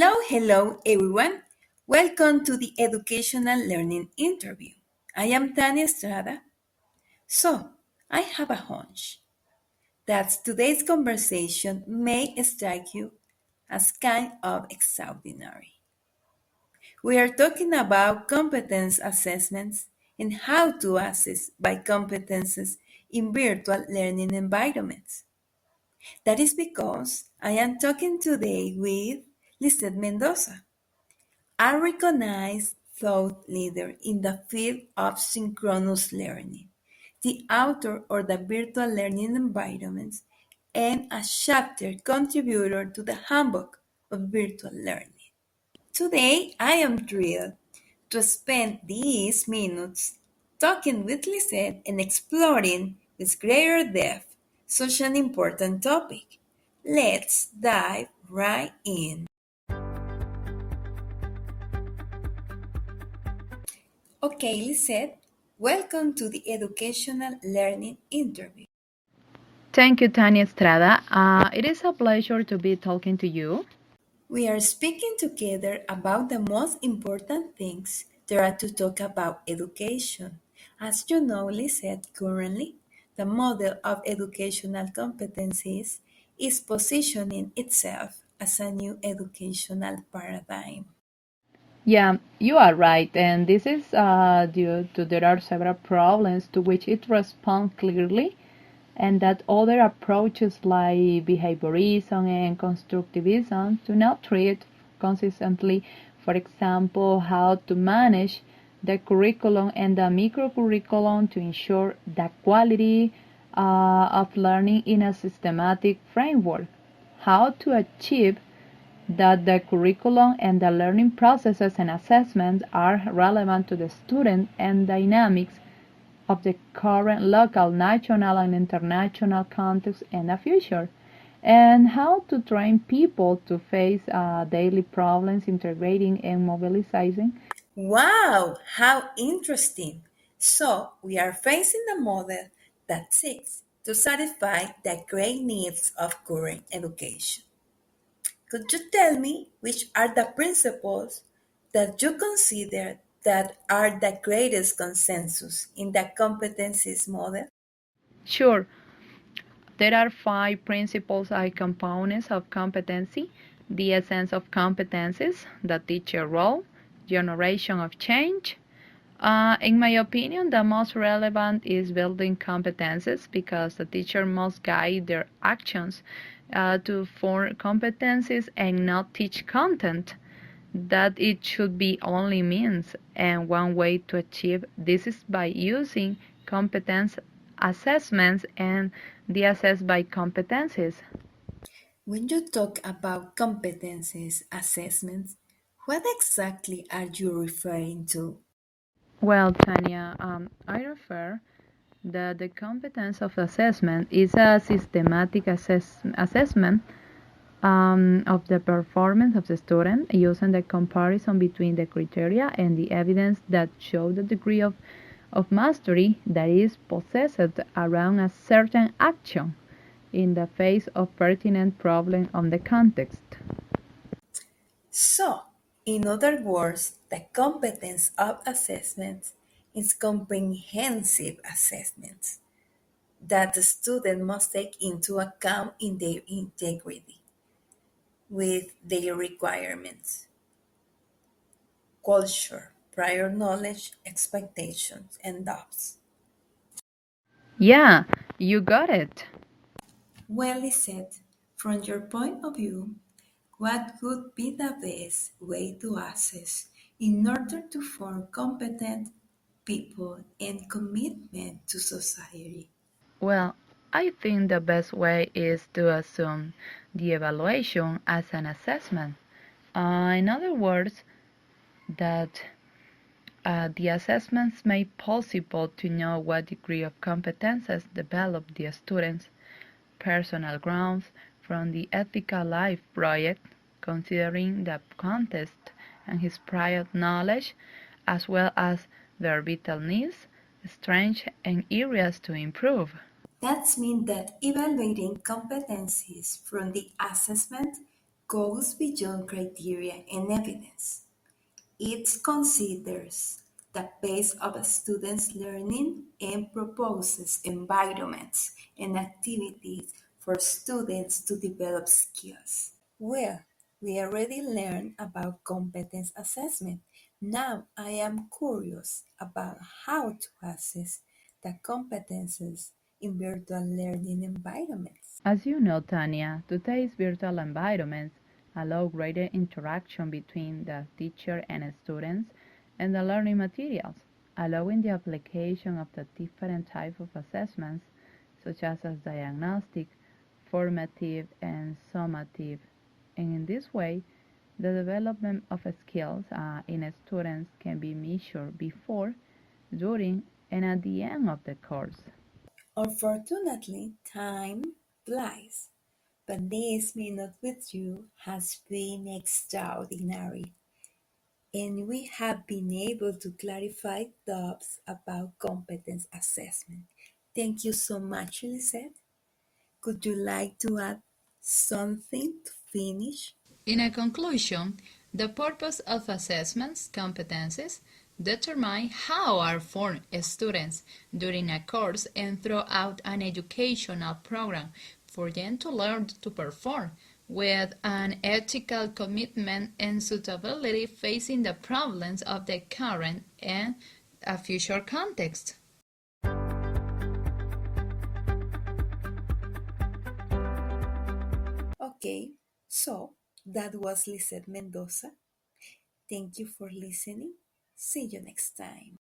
Hello everyone. Welcome to the Educational Learning Interview. I am Tania Estrada. So, I have a hunch that today's conversation may strike you as kind of extraordinary. We are talking about competence assessments and how to assess by competences in virtual learning environments. That is because I am talking today with Lizeth Mendoza, a recognized thought leader in the field of synchronous learning, the author of the virtual learning environments, and a chapter contributor to the Handbook of Virtual Learning. Today, I am thrilled to spend these minutes talking with Lisette and exploring with greater depth such an important topic. Let's dive right in. Okay, Lisette, welcome to the Educational Learning Interview. Thank you, Tania Estrada. It is a pleasure to be talking to you. We are speaking together about the most important things there are to talk about education. As you know, Lisette, currently, the model of educational competencies is positioning itself as a new educational paradigm. Yeah, you are right, and this is due to there are several problems to which it responds clearly, and that other approaches like behaviorism and constructivism do not treat consistently. For example, how to manage the curriculum and the microcurriculum to ensure the quality of learning in a systematic framework. How to achieve that the curriculum and the learning processes and assessments are relevant to the student and dynamics of the current local, national, and international context and the future, and how to train people to face daily problems, integrating and mobilizing. Wow, how interesting! So, we are facing a model that seeks to satisfy the great needs of current education. Could you tell me which are the principles that you consider that are the greatest consensus in the competencies model? Sure, there are five principles and components of competency: the essence of competencies, the teacher role, generation of change. In my opinion, the most relevant is building competences because the teacher must guide their actions to form competencies and not teach content. That it should be only means, and one way to achieve this is by using competence assessments and the assess by competencies. When you talk about competencies assessments, what exactly are you referring to? Well, Tanya, I refer that the competence of assessment is a systematic assessment of the performance of the student using the comparison between the criteria and the evidence that show the degree of mastery that is possessed around a certain action in the face of pertinent problem on the context. So, in other words, the competence of assessments is comprehensive assessments that the student must take into account in their integrity with their requirements, culture, prior knowledge, expectations, and doubts. Yeah, you got it. Well said. From your point of view, what would be the best way to assess in order to form competent people and commitment to society? Well, I think the best way is to assume the evaluation as an assessment. In other words, that the assessments make possible to know what degree of competences develop the students' personal growth from the Ethical Life project, considering the context and his prior knowledge, as well as their vital needs, strengths, and areas to improve. That means that evaluating competencies from the assessment goes beyond criteria and evidence. It considers the pace of a student's learning and proposes environments and activities for students to develop skills. Well, we already learned about competence assessment. Now I am curious about how to assess the competences in virtual learning environments. As you know, Tanya, today's virtual environments allow greater interaction between the teacher and students and the learning materials, allowing the application of the different types of assessments, such as diagnostic, formative, and summative. And in this way, the development of skills in students can be measured before, during, and at the end of the course. Unfortunately, time flies, but this minute with you has been extraordinary, and we have been able to clarify doubts about competence assessment. Thank you so much, Lisette. Could you like to add something to finish? In a conclusion, the purpose of assessments competences determine how are formed students during a course and throughout an educational program for them to learn to perform with an ethical commitment and suitability facing the problems of the current and a future context. Okay, so that was Lisette Mendoza. Thank you for listening. See you next time.